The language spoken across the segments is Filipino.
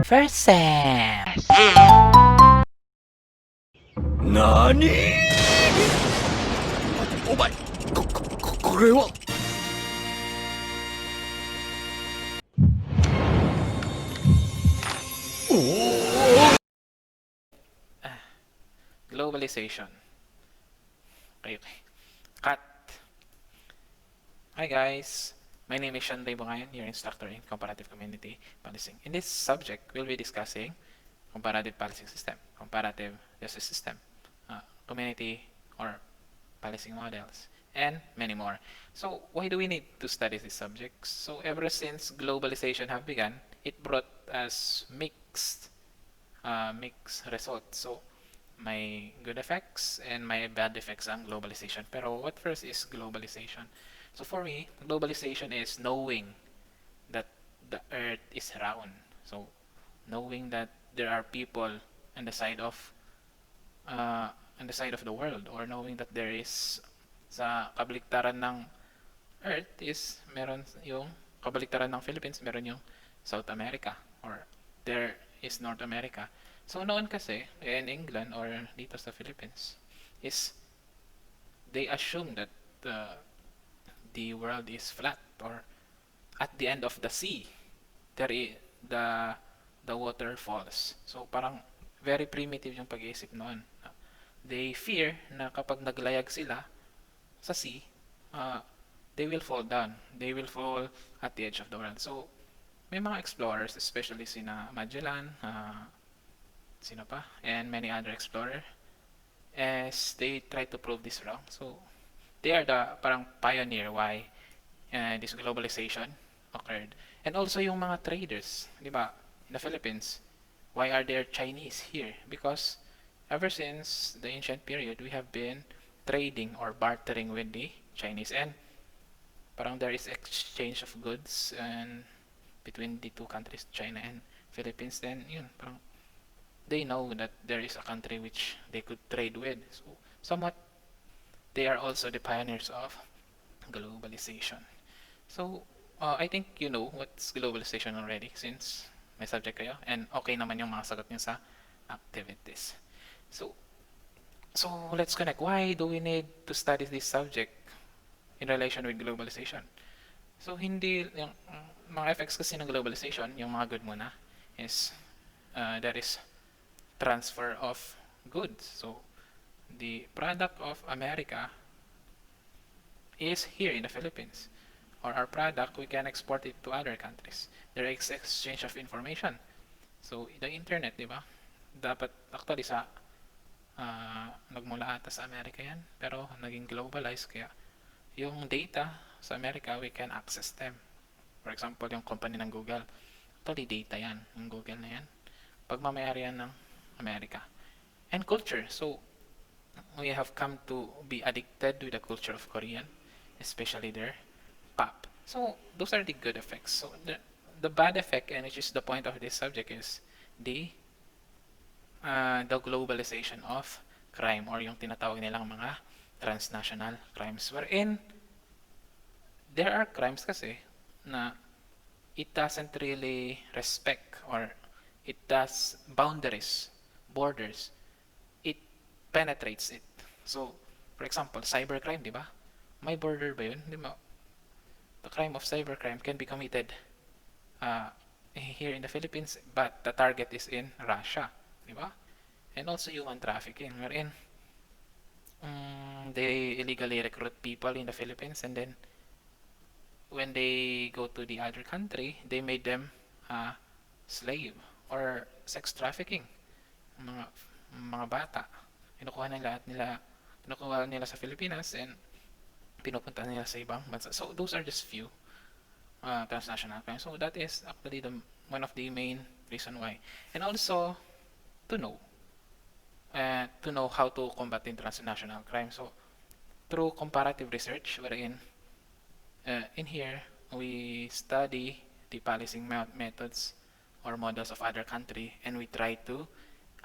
first sem. NANI?お前、これは。Globalization. Okay. Cut. Hi guys. My name is Sean Bungayan, your instructor in Comparative Community Policing. In this subject, we'll be discussing comparative policing system, comparative justice system, community or policing models, and many more. So why do we need to study these subjects? So ever since globalization have begun, it brought us mixed results. So may good effects and may bad effects ang globalization. Pero what first is globalization? So for me, globalization is knowing that the earth is round. So knowing that there are people on the side of the world, or knowing that there is sa kabaliktaran ng earth is meron yung kabaliktaran ng Philippines, meron yung South America, or there is North America. So noon kasi in England or dito sa Philippines is they assume that the world is flat, or at the end of the sea there is the water falls. So parang very primitive yung pag-iisip noon. They fear na kapag naglayag sila sa sea, they will fall down. They will fall at the edge of the world. So may mga explorers, especially sina Magellan, sino pa, and many other explorers, as they try to prove this wrong. So they are the parang pioneer why this globalization occurred. And also yung mga traders, di ba, in the Philippines, why are there Chinese here? Because ever since the ancient period, we have been trading or bartering with the Chinese, and parang there is exchange of goods and between the two countries, China and Philippines. Then yun, parang they know that there is a country which they could trade with. So somewhat they are also the pioneers of globalization. So I think you know what's globalization already since may subject kayo, and okay naman yung mga sagot niyo sa activities. So let's connect. Why do we need to study this subject in relation with globalization? So hindi yung mga effects kasi ng globalization, yung mga good muna, is there is transfer of goods. So the product of America is here in the Philippines, or our product, we can export it to other countries. There is exchange of information. So the internet, di ba? Dapat actually sa nagmula ata sa Amerika yan, pero naging globalized, kaya yung data sa Amerika, we can access them. For example, yung company ng Google, actually data yan, yung Google na yan, pagmamayari yan ng Amerika. And culture, so we have come to be addicted with the culture of Korean, especially their pop. So those are the good effects. So the bad effect, and which is the point of this subject, is the globalization of crime, or yung tinatawag nilang mga transnational crimes, wherein there are crimes kasi na it doesn't really respect, or it does boundaries, borders, it penetrates it. So for example, cybercrime, di ba? May border ba yun? Di ba? The crime of cybercrime can be committed here in the Philippines, but the target is in Russia, di ba? And also human trafficking, wherein they illegally recruit people in the Philippines, and then when they go to the other country, they made them slave, or sex trafficking. Mga bata, kinukuha nila sa Pilipinas, and pinupunta nila sa ibang bansa. So those are just few transnational crimes. So that is actually one of the main reason why. And also to know how to combat transnational crime. So through comparative research, wherein in here we study the policing methods or models of other country, and we try to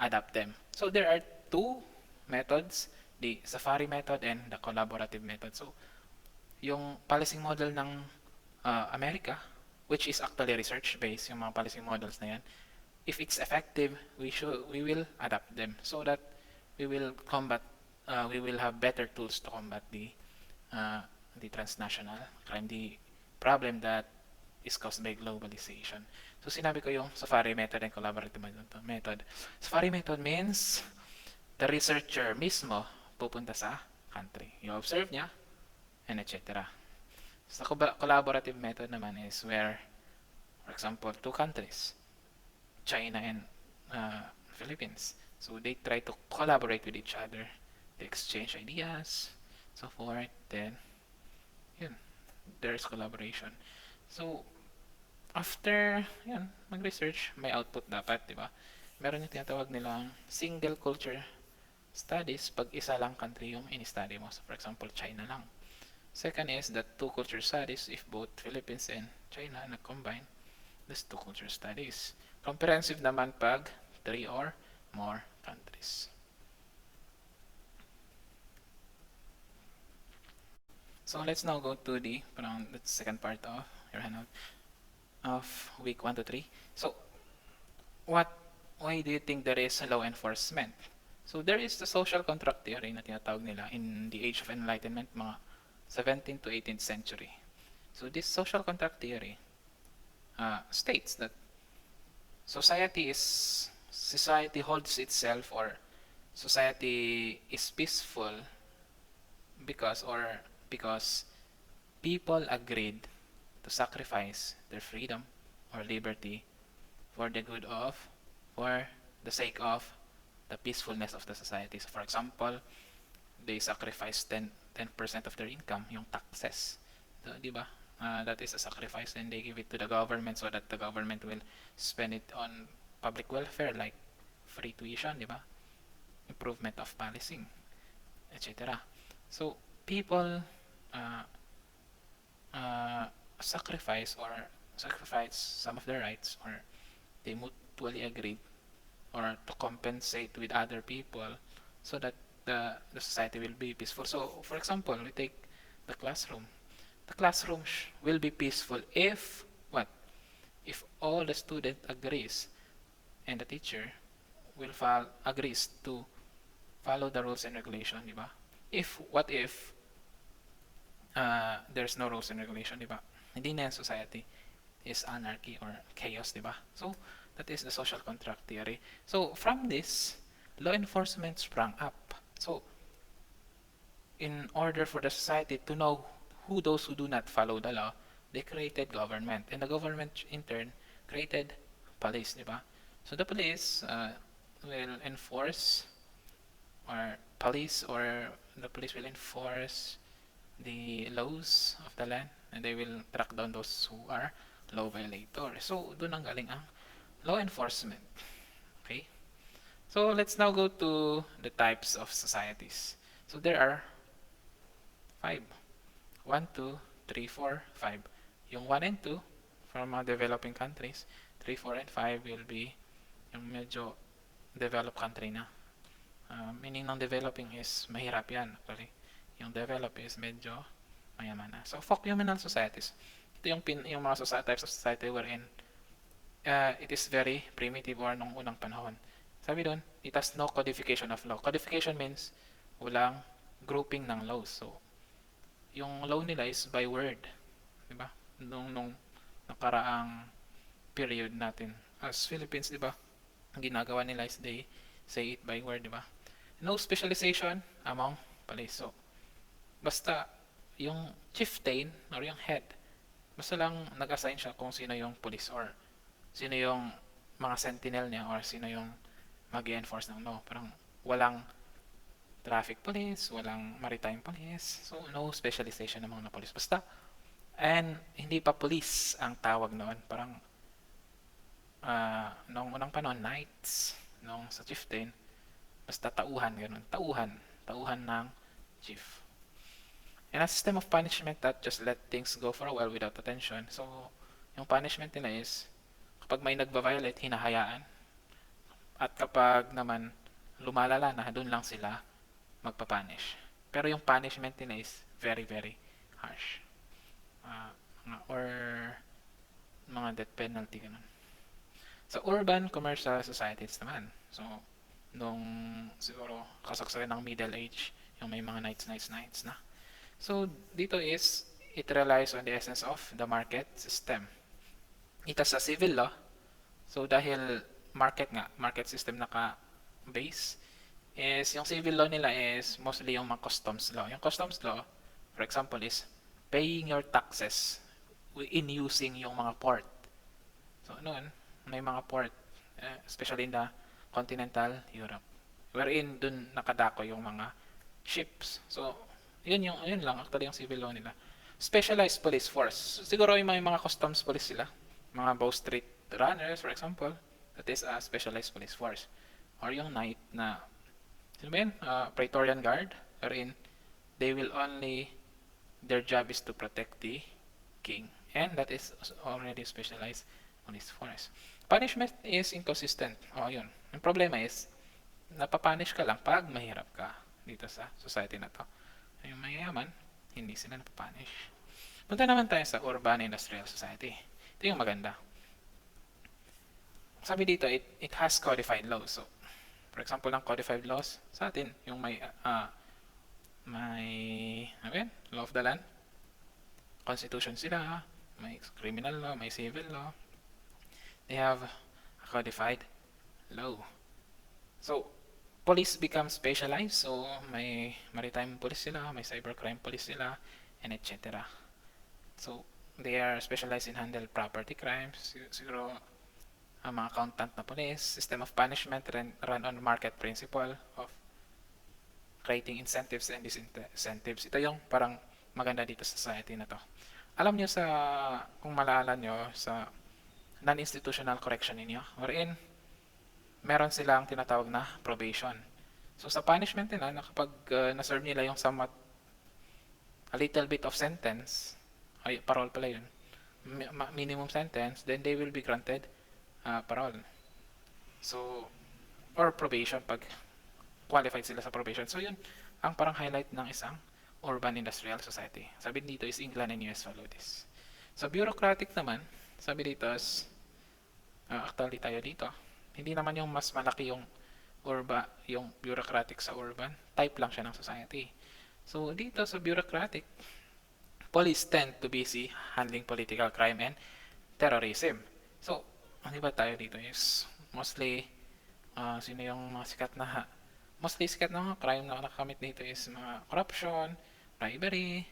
adapt them. So there are two methods, the Safari method and the collaborative method. So yung policing model ng America, which is actually research based, yung mga policing models na yan, if it's effective, we will adapt them so that we will combat we will have better tools to combat uh, the transnational crime, the problem that is caused by globalization. So sinabi ko yung Safari method and collaborative method. Safari method means the researcher mismo pupunta sa country. You observe niya and etc. Sa collaborative method naman is where, for example, two countries, China and Philippines. So they try to collaborate with each other. They exchange ideas, so forth. Then, yun, there's collaboration. So, after, yan, mag-research, may output dapat, di ba? Meron yung tinatawag nilang single culture studies pag isa lang country yung in-study mo. So, for example, China lang. Second is that two culture studies if both Philippines and China nag-combine. That's two culture studies. Comprehensive naman pag 3 or more countries. So let's now go to the second part of your handout of week 1 to 3. So why do you think there is law enforcement? So there is the social contract theory na tinatawag nila in the Age of Enlightenment, mga 17th to 18th century. So this social contract theory states that society holds itself, or society is peaceful because people agreed to sacrifice their freedom or liberty for the sake of the peacefulness of the society. So for example, they sacrifice 10% of their income, yung taxes. So, di ba? That is a sacrifice, and they give it to the government so that the government will spend it on public welfare like free tuition, di ba? Improvement of policing, etc. So people sacrifice some of their rights, or they mutually agreed, or to compensate with other people so that the society will be peaceful. So for example, we take the classroom. The classroom will be peaceful if what? If all the student agrees and the teacher agrees to follow the rules and regulation, di ba? What if there's no rules and regulation, di ba? Hindi na yung society is anarchy or chaos, di ba? So that is the social contract theory. So from this, law enforcement sprang up. So in order for the society to know who those who do not follow the law, they created government, and the government in turn created police, di ba? So the police will enforce, or the police will enforce the laws of the land, and they will track down those who are law violators. So doon ang galing ang law enforcement. Okay? So let's now go to the types of societies. So there are 5. 1, 2, 3, 4, 5. Yung 1 and 2 from developing countries, 3, 4, and 5 will be yung medyo developed country na. Meaning ng developing is mahirap yan. Actually, yung develop is medyo mayaman na. So, folk-communal societies. Ito yung mga types of society wherein it is very primitive, or nung unang panahon. Sabi doon, it has no codification of law. Codification means walang grouping ng laws. So, yung law nila is by word. Diba? Nung nakaraang period natin. As Philippines, diba? Ang ginagawa nila is they say it by word, diba? No specialization among police. So, basta yung chieftain or yung head, basta lang nag-assign siya kung sino yung police, or sino yung mga sentinel niya, or sino yung mag-enforce ng law. Parang walang traffic police, walang maritime police. So, no specialization ng mga police. Basta, and hindi pa police ang tawag noon. Parang, noong unang panahon, knights, nung sa chieftain, basta tauhan, ganun. Tauhan ng chief. And a system of punishment that just let things go for a while without attention. So, yung punishment nila is, kapag may nagba-violate, hinahayaan. At kapag naman lumalala na, doon lang sila magpa-punish. Pero yung punishment nila is very, very harsh. Or mga death penalty, ganun. Sa urban commercial societies naman, so nung siguro kasagsagan ng middle age, yung may mga nights na. So dito is it relies on the essence of the market system. Ito sa civil law, so dahil market system naka-base, is yung civil law nila is mostly yung mga customs law. Yung customs law, for example, is paying your taxes in using yung mga port. So noon, may mga port, especially in the continental Europe, wherein dun nakadako yung mga ships. So yun lang actually yung civil law nila. Specialized police force. Siguro yung may mga customs police sila, mga Bow Street runners for example, that is a specialized police force. Or yung night na, sino ba yun? Praetorian Guard, wherein they will only, their job is to protect the king. And that is already specialized police force. Punishment is inconsistent. O yun. Ang problema is, napapunish ka lang pag mahirap ka dito sa society na to. Yung mayayaman, hindi sila napapunish. Punta naman tayo sa urban industrial society. Ito yung maganda. Sabi dito, it has codified laws. So, for example, ng codified laws sa atin, yung may law of the land, constitution sila, may criminal law, may civil law. They have a codified law. So, police become specialized. So, may maritime police sila, may cybercrime police sila, and etc. So, they are specialized in handle property crimes. Siguro, ang mga accountant na police, system of punishment run on market principle of creating incentives and disincentives. Ito yung parang maganda dito sa society na to. Alam nyo kung maalala nyo sa non-institutional correction ninyo, wherein meron silang tinatawag na probation. So sa punishment nila, kapag na-serve nila yung somewhat a little bit of sentence, ay parole pala yun, minimum sentence, then they will be granted parole. So, or probation pag qualified sila sa probation. So yun ang parang highlight ng isang urban industrial society. Sabi dito is England and US follow this. So bureaucratic naman, sabi dito is actually tayo dito. Hindi naman yung mas malaki yung yung bureaucratic sa urban, type lang siya ng society. So dito sa bureaucratic, police tend to be busy handling political crime and terrorism. So, di ba tayo dito is mostly sino yung mga sikat na mga crime na nakakamit dito is mga corruption, bribery,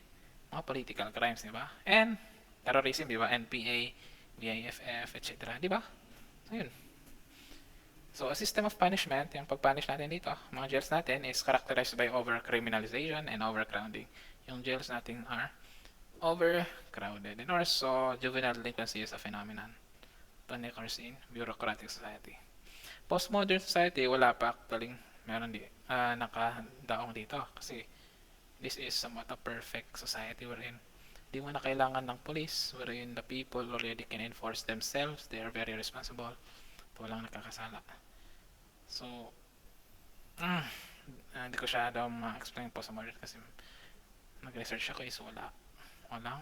mga political crimes, di ba? And terrorism, di ba? NPA, BIFF, etc. Di ba? So, yun. So, a system of punishment, yung pag-punish natin dito, mga jails natin is characterized by over-criminalization and overcrowding. Yung jails natin are overcrowded. And also, juvenile delinquency is a phenomenon that occurs in bureaucratic society. Postmodern society, wala pa actually meron nakadaong dito kasi this is somewhat a perfect society wherein di mo na kailangan ng police, wherein the people already can enforce themselves, they are very responsible, walang nakakasala. So hindi ko siya daw ma-explain postmodern kasi nag-research ako is walang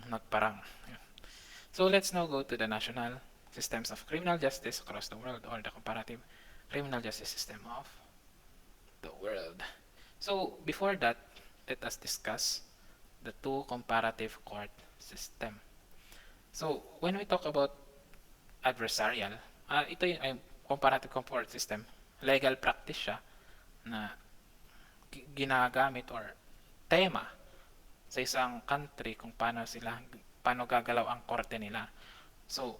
nagparang. So let's now go to the national systems of criminal justice across the world, or the comparative criminal justice system of the world. So before that, let us discuss the two comparative court system. So when we talk about adversarial, ito yung comparative court system, legal practice siya na ginagamit or tema sa isang country kung paano gagalaw ang korte nila. So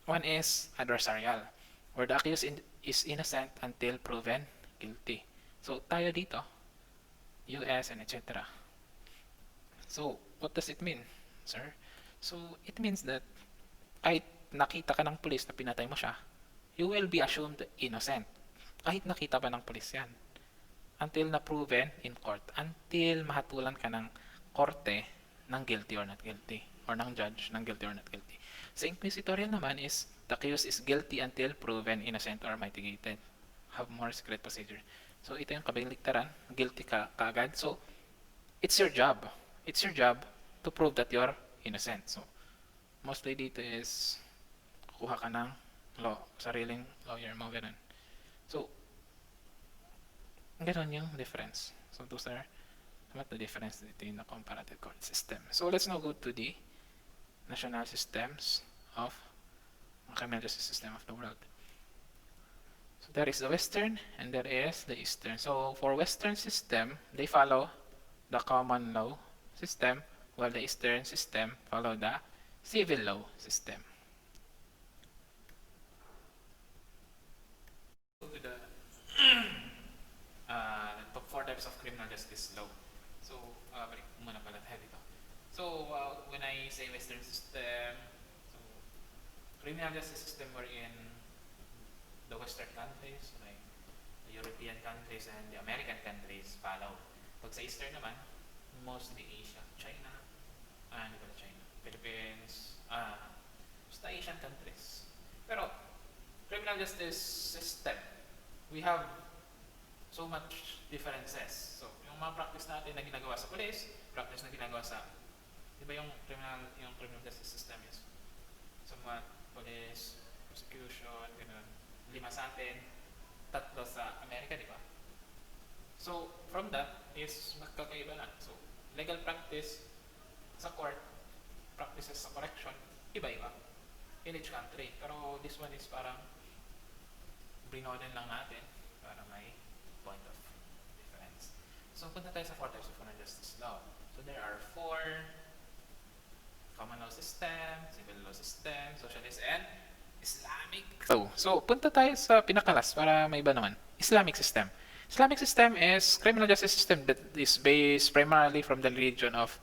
one is adversarial, where the accused is innocent until proven guilty. So tayo dito, US and etc. So what does it mean, sir? So it means that kahit nakita ka ng pulis na pinatay mo siya, you will be assumed innocent. Kahit nakita pa ng pulis yan. Until na proven in court. Until mahatulan ka ng korte ng guilty or not guilty. Or ng judge ng guilty or not guilty. Sa inquisitorial naman is the accused is guilty until proven innocent or mitigated. Have more secret procedure. So ito yung kabaligtaran. Guilty ka kaagad. So it's your job. It's your job to prove that you're innocent. So mostly dito is kuha ka ng law, sariling lawyer mo, ganun. So, ganun yung difference. So, those are what the difference between the comparative court system. So, let's now go to the national systems of criminal justice system of the world. So, there is the Western and there is the Eastern. So, for Western system, they follow the common law system, while the Eastern system follow the civil law system. Go to the top 4 types of criminal justice law. So, balik muna pala tayo dito. So, when I say Western system, so, criminal justice system wherein the Western countries, like the European countries and the American countries follow. Pag sa Eastern naman, mostly Asia, China, hindi pala China, Philippines, basta Asian countries. Pero, criminal justice system, we have so much differences. So, yung mga practice natin na ginagawa sa police, practice na ginagawa sa, di ba yung criminal justice system is somewhat police, prosecution, ganun. 5 sa atin, 3 sa Amerika, di ba? So, from that is magkakaiba na. So, legal practice sa court, practices sa correction, iba-iba in each country. Pero this one is parang brinoden lang natin para may point of difference. So, punta tayo sa 4 types of criminal justice law. So, there are 4 common law system, civil law system, socialist, and Islamic. So punta tayo sa pinakalas para may iba naman. Islamic system. Islamic system is criminal justice system that is based primarily from the religion of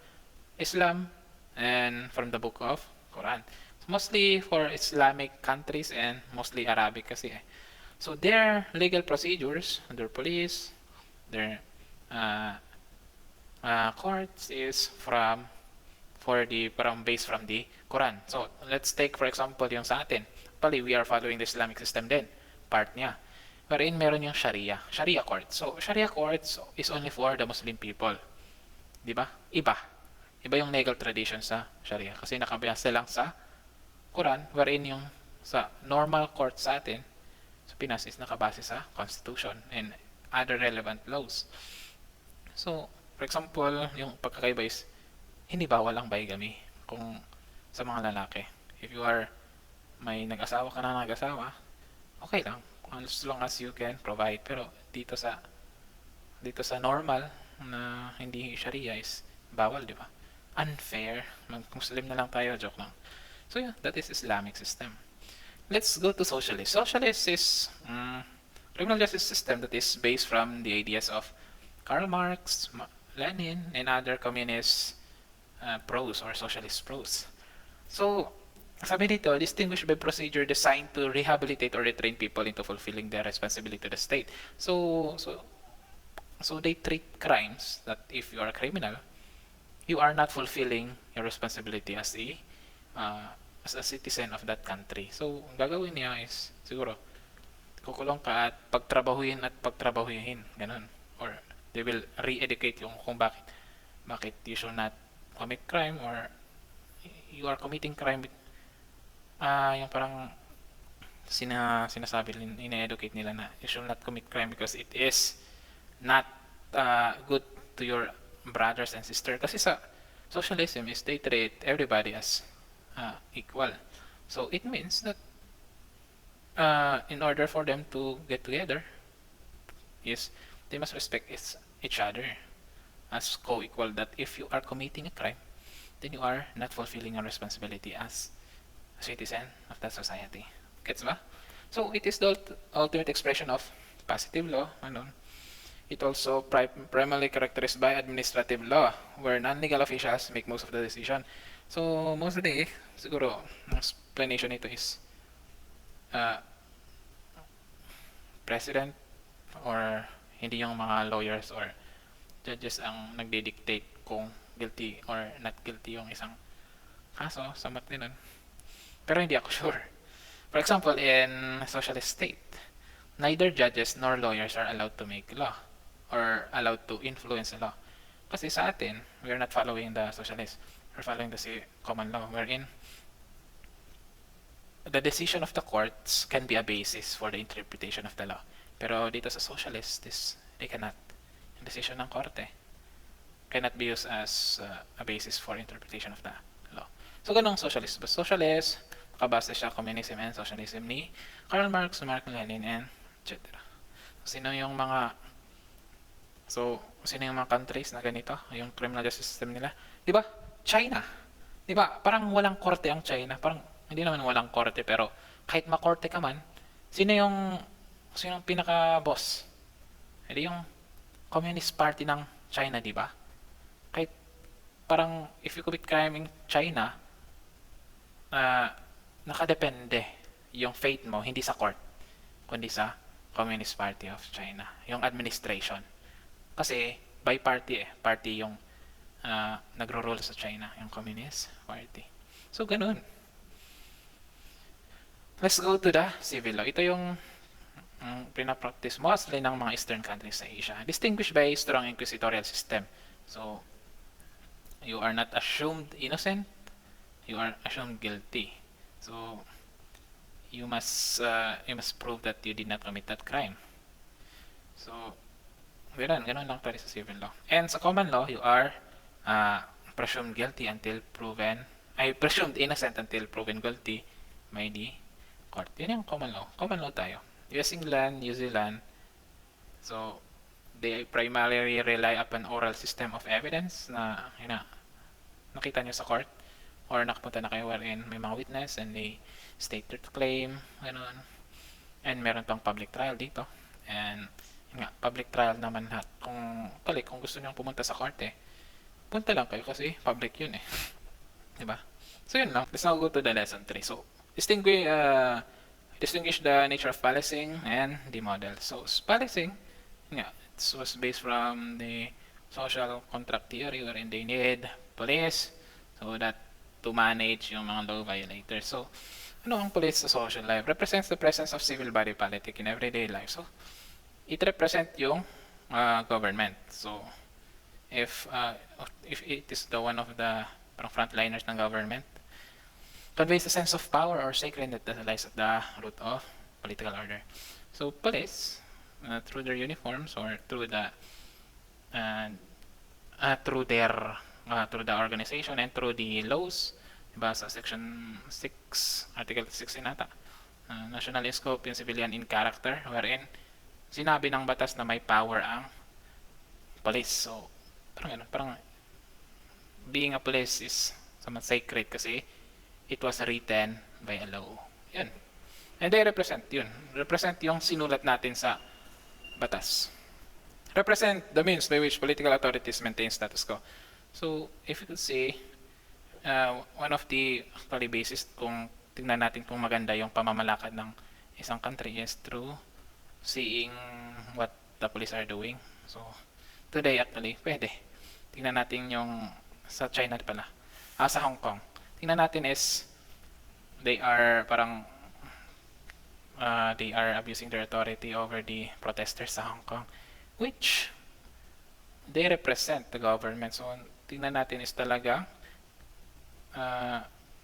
Islam and from the book of Quran. So mostly for Islamic countries and mostly Arabic kasi. So their legal procedures, their police, their courts is parang based from the Quran. So let's take for example yung sa atin. Actually, we are following the Islamic system din. Part niya. Wherein meron yung Sharia. Sharia court. So, Sharia courts is only for the Muslim people. Di ba? Iba. Iba yung legal tradition sa Sharia. Kasi nakabase lang sa Quran, wherein yung sa normal court sa atin, sa Pinas is nakabase sa Constitution and other relevant laws. So, for example, yung pagkakaiba is, hindi bawal ang bigamy kung sa mga lalaki. If you are may nag-asawa ka na nag-asawa, okay lang. As long as you can provide. Pero dito sa normal na hindi Sharia is bawal, di ba? Unfair. Mag-Muslim na lang tayo, joke lang. So yeah, that is Islamic system. Let's go to socialist. Socialist is criminal justice system that is based from the ideas of Karl Marx, Lenin, and other communist pros or socialist pros. So, sabi dito, distinguished by procedure designed to rehabilitate or retrain people into fulfilling their responsibility to the state. So they treat crimes that if you are a criminal, you are not fulfilling your responsibility as a citizen of that country. So, ang gagawin niya is, siguro, kukulong ka at pagtrabahuhin. Ganun. Or, they will re-educate yung kung bakit you should not commit crime or you are committing crime yung parang sinasabi ina-educate nila na you should not commit crime because it is not good to your brothers and sisters. Kasi sa socialism is they treat everybody as equal. So it means that in order for them to get together is they must respect each other as co-equal, that if you are committing a crime, then you are not fulfilling your responsibility as a citizen of that society. Gets ba? So it is the ultimate expression of positive law. It also primarily characterized by administrative law, where non-legal officials make most of the decision. So mostly, siguro, ang explanation nito is president or hindi yung mga lawyers or judges ang nagdi-dictate kung guilty or not guilty yung isang kaso sa ganun. Pero hindi ako sure. For example, in socialist state, neither judges nor lawyers are allowed to make law or allowed to influence the law. Kasi sa atin, we are not following the socialist. We're following the common law wherein the decision of the courts can be a basis for the interpretation of the law. Pero dito sa socialist, they cannot. Yung decision ng korte cannot be used as a basis for interpretation of the law. So, ganun socialist. But socialist, nakabase siya communism and socialism ni Karl Marx, Mark Lenin, and etc. So, sino yung mga countries na ganito, yung criminal justice system nila? Di ba? China. Di ba? Parang walang korte ang China. Parang, hindi naman walang korte, pero kahit makorte ka man, sino yung pinaka-boss? Hindi yung Communist Party ng China, di ba? Kahit parang if you commit crime in China, nakadepende yung fate mo, hindi sa court, kundi sa Communist Party of China, yung administration. Kasi by party party yung nagro-rule sa China, yung Communist Party. So, ganun. Let's go to the civil law. Ito yung pinapractice mostly ng mga Eastern countries sa Asia. Distinguished by strong inquisitorial system. So, you are not assumed innocent, you are assumed guilty. So, you must prove that you did not commit that crime. So, ganun lang tayo sa civil law. And sa common law, you are presumed innocent until proven guilty by the court. Yan yung common law. Common law tayo. US, England, New Zealand. So, they primarily rely upon oral system of evidence na nakita nyo sa court or nakapunta na kayo wherein may mga witness and they state their claim, ganun. And meron pang public trial dito. And public trial naman lahat. Kung gusto nyo pumunta sa court punta lang kayo kasi public yun diba? So yun lang. Let's now go to the lesson 3. So, distinguish the nature of policing and the model. So, policing, it was based from the social contract theory wherein they need police so that to manage yung mga law violators. So, ano ang police sa social life? Represents the presence of civil body politic in everyday life. So, it represent yung government. So, if it is the one of the frontliners ng government, conveys a sense of power or sacredness that lies at the root of political order. So, police, through their uniforms or through the organization and through the laws, diba sa section 6, article 16 nata, national in scope and civilian in character, wherein sinabi ng batas na may power ang police. So, parang being a police is somewhat sacred kasi it was written by a law. Yun. And they represent yun. Represent yung sinulat natin sa batas. Represent the means by which political authorities maintain status quo. So, if you could say, one of the actually basis kung tingnan natin kung maganda yung pamamalakad ng isang country is through seeing what the police are doing. So, today actually, pwede. Tingnan natin yung sa China pala. Sa Hong Kong. Tingnan natin is they are abusing their authority over the protesters sa Hong Kong, which they represent the government. So, tingnan natin is talaga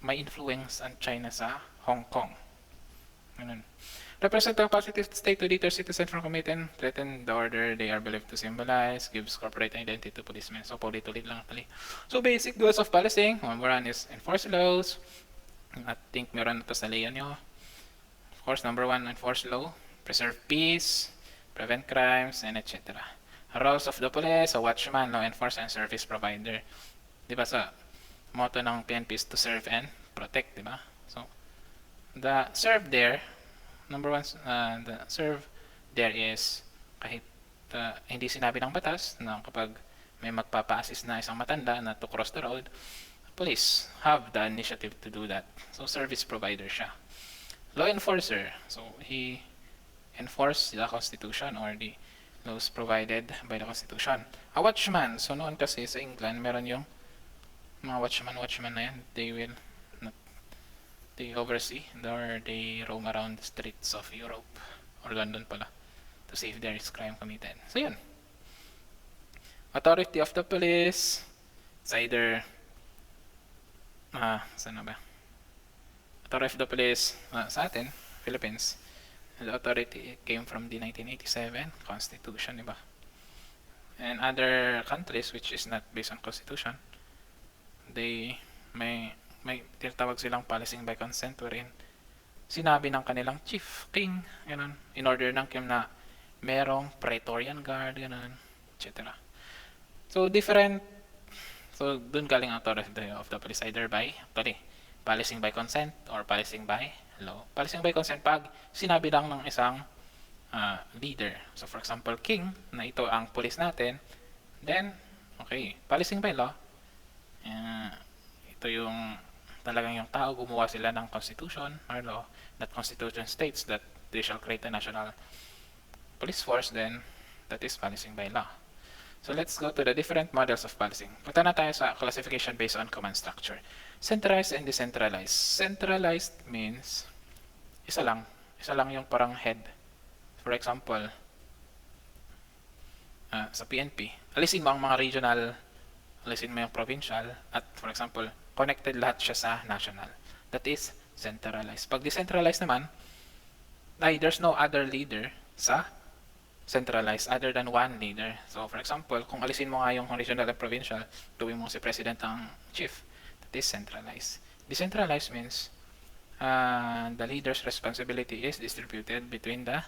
may influence ang China sa Hong Kong. Ganun. Represent a positive state to deter citizens from committing, threaten the order they are believed to symbolize, gives corporate identity to policemen. So, paulit-ulit lang tali. So, basic goals of policing. Number 1 is enforce laws. I think meron na ito sa layan nyo. Of course, number 1, enforce law. Preserve peace, prevent crimes, and etc. Roles of the police, a watchman, law enforcer, and service provider. Diba sa motto ng PNP is to serve and protect, diba? So, the serve there, number 1, the serve there is kahit hindi sinabi ng batas na kapag may magpapa-assist na isang matanda na to cross the road, police have the initiative to do that. So, service provider siya. Law enforcer, so he enforce the Constitution or the laws provided by the Constitution. A watchman, so noon kasi sa England, meron yung mga watchman na yan, they oversee or they roam around the streets of Europe or London pala to see if there is crime committed. So yun. Authority of the police, it's either saan na ba? authority of the police sa atin, Philippines, the authority came from the 1987 Constitution, di ba? And other countries which is not based on Constitution, they may tinatawag silang policing by consent wherein sinabi ng kanilang chief, king, ganun, in order ng kim na merong Praetorian Guard, ganun, etc. So, dun galing ang authority of the police either by, actually, policing by consent or policing by law. Policing by consent pag sinabi lang ng isang leader. So, for example, king, na ito ang police natin, then, okay, policing by law, ito yung talagang yung tao, gumawa sila ng constitution or law, that constitution states that they shall create a national police force, then that is policing by law. So let's go to the different models of policing. Punta na tayo sa classification based on command structure. Centralized and decentralized. Centralized means isa lang yung parang head. For example, sa PNP, alisin mo ang mga regional, alisin mo yung provincial, at for example, connected lahat siya sa national. That is centralized. Pag decentralized naman, there's no other leader sa centralized other than one leader. So for example, kung alisin mo nga yung regional and provincial, tuwing mo si president ang chief, that is centralized. Decentralized means the leader's responsibility is distributed between the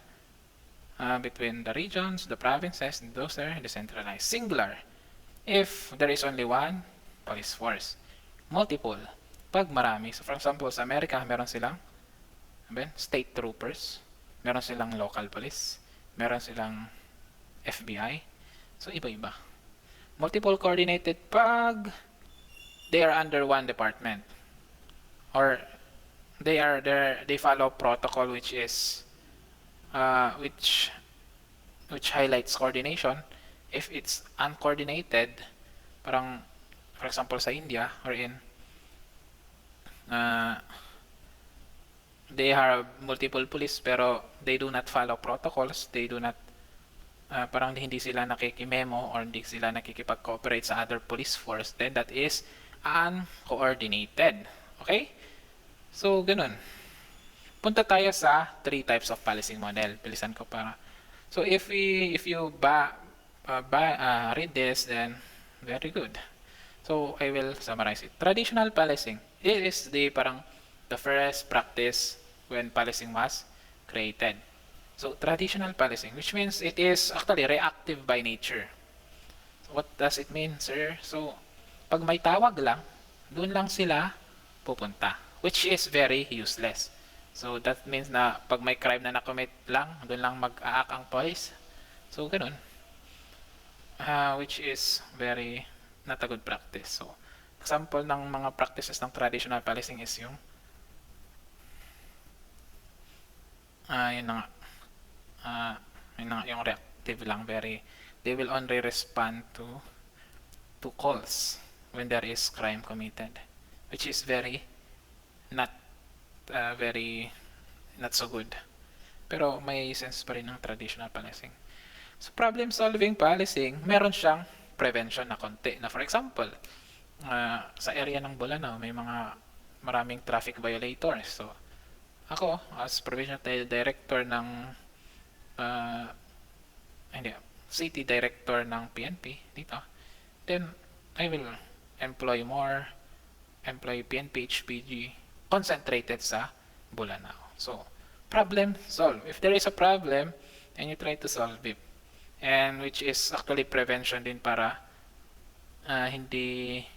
regions, the provinces, and those are decentralized. Singular, if there is only one police force. Multiple, pag marami. So for example, sa Amerika, meron silang state troopers, meron silang local police, meron silang FBI. So iba-iba. Multiple coordinated pag they are under one department, or they follow protocol which is which highlights coordination. If it's uncoordinated, parang for example sa India, wherein they have multiple police pero they do not follow protocols, they do not parang hindi sila nakikimemo or hindi sila nakikipag-cooperate sa other police force, then that is uncoordinated. Okay? So, ganun. Punta tayo sa 3 types of policing model. Bilisan ko para. So, if you read this, then very good. So, I will summarize it. Traditional policing. It is the first practice when policing was created. So, traditional policing, which means it is actually reactive by nature. So, what does it mean, sir? So, pag may tawag lang, doon lang sila pupunta, which is very useless. So, that means na pag may crime na nakomit lang, doon lang mag-aak ang police. So, ganun. Which is very not a good practice. So, example ng mga practices ng traditional policing is yung yun na nga, yung reactive lang, they will only respond to calls when there is crime committed, which is very not so good. Pero may sense pa rin ng traditional policing. So problem solving policing, meron siyang prevention na konti. Na for example, sa area ng Bolanao, may maraming traffic violators. So ako, as provincial director ng city director ng PNP dito, then I will employ PNP, HPG concentrated sa Bolanao. So, problem solve. If there is a problem, and you try to solve it, and which is actually prevention din para hindi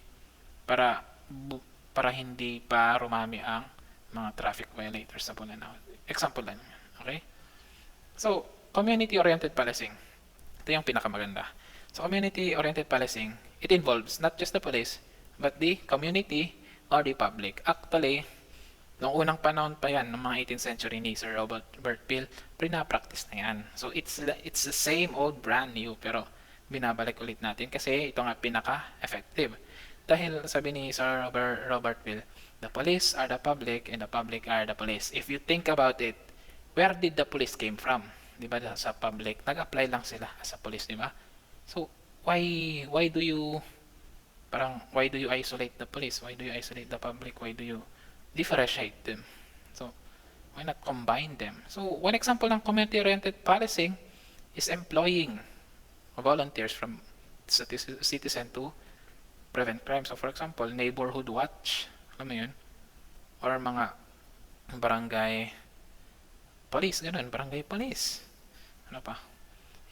pa rumami ang mga traffic violators sa Bolanao. Example lang. Okay? So, community-oriented policing. Ito yung pinakamaganda. So, community-oriented policing, it involves not just the police, but the community or the public. Actually, noong unang panahon pa yan, ng mga 18th century ni Sir Robert Peel, pina-practice na yan. So, it's the same old brand new, pero binabalik ulit natin kasi ito nga pinaka-effective. Dahil sabi ni Sir Robert Peel, the police are the public and the public are the police. If you think about it, where did the police came from? Di ba, sa public, nag-apply lang sila sa police, di ba? So, why do you isolate the police? Why do you isolate the public? Why do you differentiate them? Why not combine them? So, one example ng community-oriented policing is employing volunteers from citizen to prevent crime. So, for example, neighborhood watch, alam mo yun? Or mga barangay police, ganun, barangay police. Ano pa?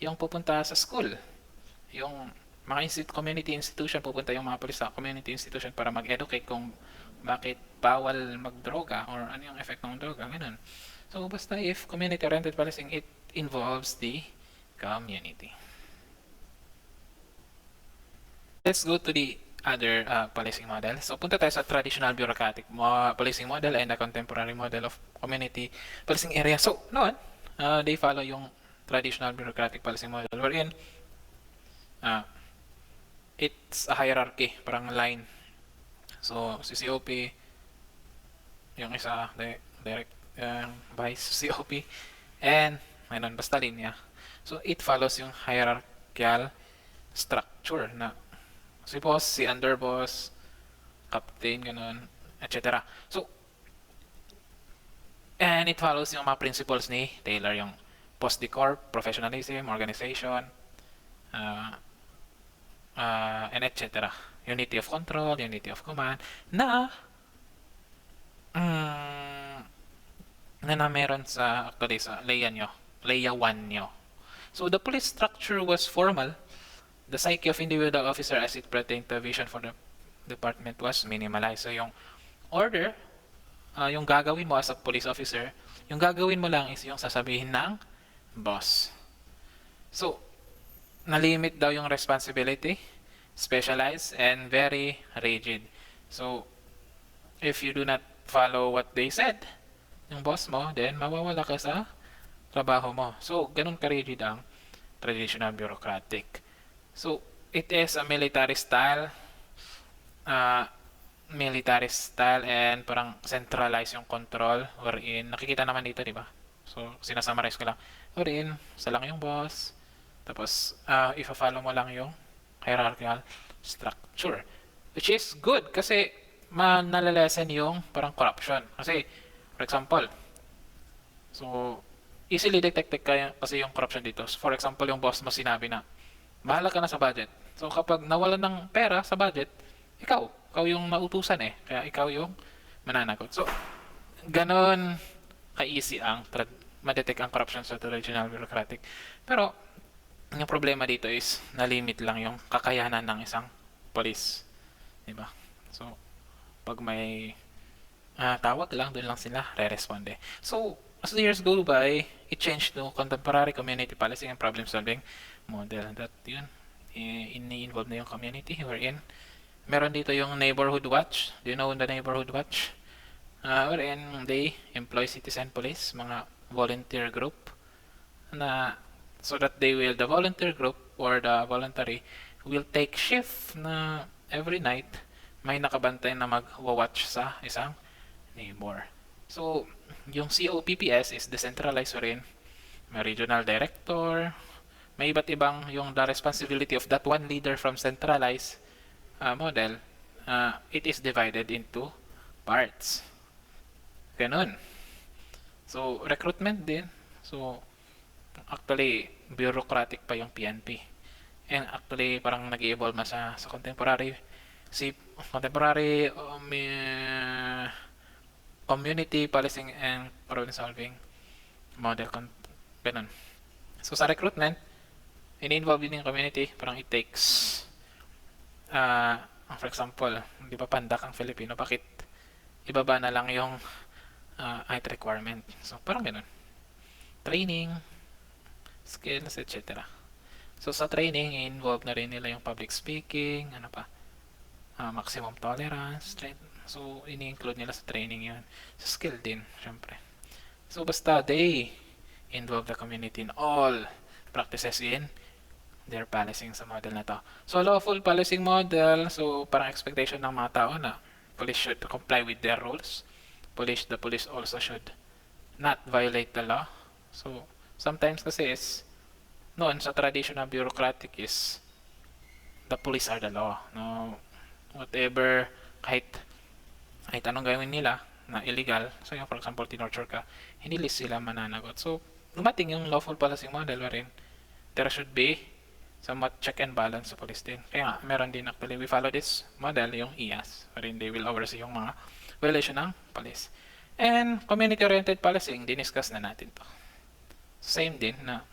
Yung pupunta sa school, yung mga community institution, pupunta yung mga police sa community institution para mag-educate kung bakit bawal magdroga or ano yung effect ng droga, ganun. So, basta if community-oriented policing, it involves the community. Let's go to the other policing model. So, punta tayo sa traditional bureaucratic policing model and the contemporary model of community policing area. So, noon, they follow yung traditional bureaucratic policing model wherein it's a hierarchy, parang line. So, si COP, yung isa, direct vice COP, and mayroon basta linya. So, it follows yung hierarchical structure na si boss, si underboss, captain, ganun, etc. So, and it follows yung mga principles ni Taylor, yung post decor, professionalism, organization, and etc. Unity of control, unity of command, na meron sa actually sa Leia 1 nyo. So the police structure was formal. The psyche of individual officer as it pertained to vision for the department was minimalized. So yung order, yung gagawin mo as a police officer, yung gagawin mo lang is yung sasabihin ng boss. So, nalimit daw yung responsibility, specialized, and very rigid. So, if you do not follow what they said, yung boss mo, then mawawala ka sa trabaho mo. So, ganun ka-rigid ang traditional bureaucratic. So, it is a military style and parang centralize yung control wherein, nakikita naman dito, di ba? So, sinasummarize ko lang. Wherein, isa lang yung boss, tapos, ifa-follow mo lang yung hierarchical structure. Which is good kasi nalalesen yung parang corruption. Kasi, for example, so, easily detected kasi yung corruption dito. So, for example, yung boss mo sinabi na, bahala ka na sa budget. So, kapag nawalan ng pera sa budget, ikaw yung nautusan eh. Kaya ikaw yung mananagot. So, ganon ka-easy ang ma-detect ang corruption sa traditional bureaucratic. Pero, yung problema dito is nalimit lang yung kakayanan ng isang police. Diba? So, pag may tawag lang, doon lang sila re-responde. So, as the years go by, it changed to contemporary community policing and problem solving model. That yun, ini-involve na yung community wherein meron dito yung neighborhood watch. Do you know the neighborhood watch? Wherein they employ citizen police, mga volunteer group na so that the volunteer group or the voluntary will take shift na every night may nakabantay na mag-watch sa isang neighbor. So, yung COPPS is decentralized rin. May regional director, may iba't ibang yung the responsibility of that one leader from centralized model, it is divided into parts. Ganun. So, recruitment din. So, actually, bureaucratic pa yung PNP. And actually, parang nag-evolve na sa contemporary community policing and problem solving model. Ganun. So, sa recruitment, in-involve din yung community, parang it takes for example, di ba pandak ang Filipino, bakit ibaba na lang yung height requirement? So, parang ganun. Training, skills, etc. So, sa training, involve na rin nila yung public speaking, ano pa, maximum tolerance, so, ini-include nila sa training yun. Sa skill din, syempre. So, basta they involve the community in all practices in their policing sa model na to. So, lawful policing model, so, parang expectation ng mga tao na police should comply with their rules. The police also should not violate the law. So, sometimes kasi is, noon sa traditional bureaucratic is, the police are the law. No, whatever, kahit anong gawin nila, na illegal, so yung for example tinorture ka, hindi list sila mananagot. So dumating yung lawful policing model wherein there should be somewhat check and balance sa police din. Kaya nga, meron din actually, we follow this model, yung IAS, wherein they will oversee yung mga violation ng police. And community-oriented policing, diniscuss na natin to. Same din na,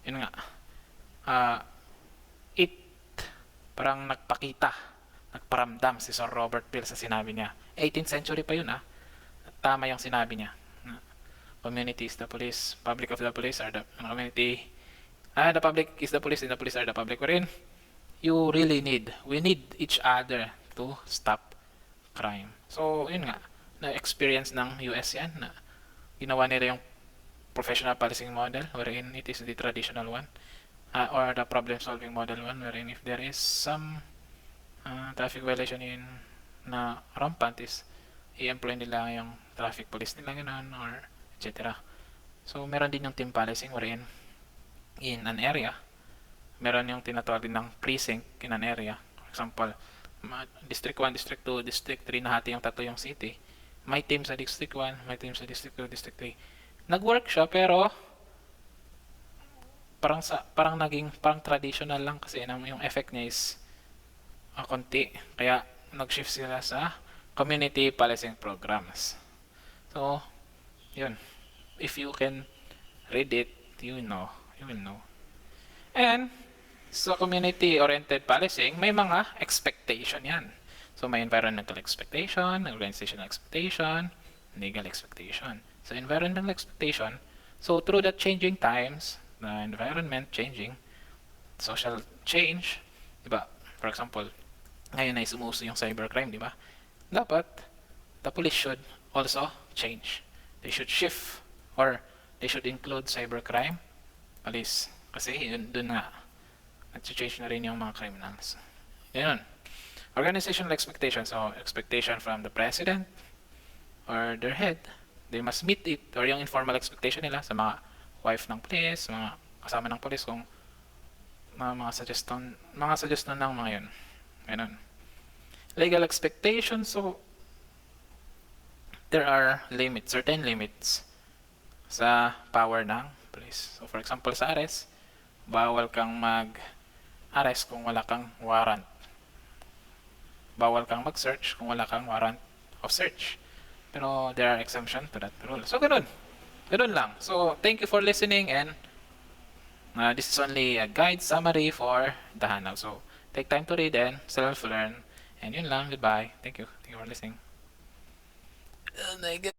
yun nga, it parang nagparamdam si Sir Robert Peel sa sinabi niya. 18th century pa yun Tama yung sinabi niya. Community is the police, public of the police are the community. The public is the police and the police are the public. Wherein we need each other to stop crime. So, yun nga, na-experience ng US yan, na ginawa nila yung professional policing model, wherein it is the traditional one, or the problem-solving model one, wherein if there is some traffic violation na rampant is, i-employ nila yung traffic police nila, ganun, or etc. So, meron din yung team policing, wherein in an area, meron yung tinatawag din ng precinct in an area. For example, District 1, District 2, District 3, nahati yung tatlo yung city. May team sa District 1, may team sa District 2, District 3. Nag-work siya pero parang traditional lang kasi yung effect niya is konti. Kaya nag-shift sila sa community policing programs. So, yun. If you can read it, you will know. And sa community-oriented policing, may mga expectation yan. So, may environmental expectation, organizational expectation, legal expectation. So, environmental expectation, so through the changing times, the environment changing, social change, diba? For example, ngayon ay sumuso yung cybercrime, diba? Dapat, the police should also change. They should shift, or they should include cybercrime, police. Kasi yun, dun nga, nag-change na rin yung mga criminals. Yun. Organizational expectation. So, expectation from the president or their head. They must meet it. Or yung informal expectation nila sa mga wife ng police, mga kasama ng police, kung mga suggestion ng mga yun. Ganun. Legal expectation. So, there are limits, certain limits sa power ng police. So, for example, sa arrest, bawal kang mag-arrest kung wala kang warrant. Bawal kang mag-search kung wala kang warrant of search. Pero there are exemptions to that rule. So, ganun. Ganun lang. So, thank you for listening, and this is only a guide summary for the handout. So, take time to read and self-learn. And yun lang. Goodbye. Thank you. Thank you for listening. Oh my God.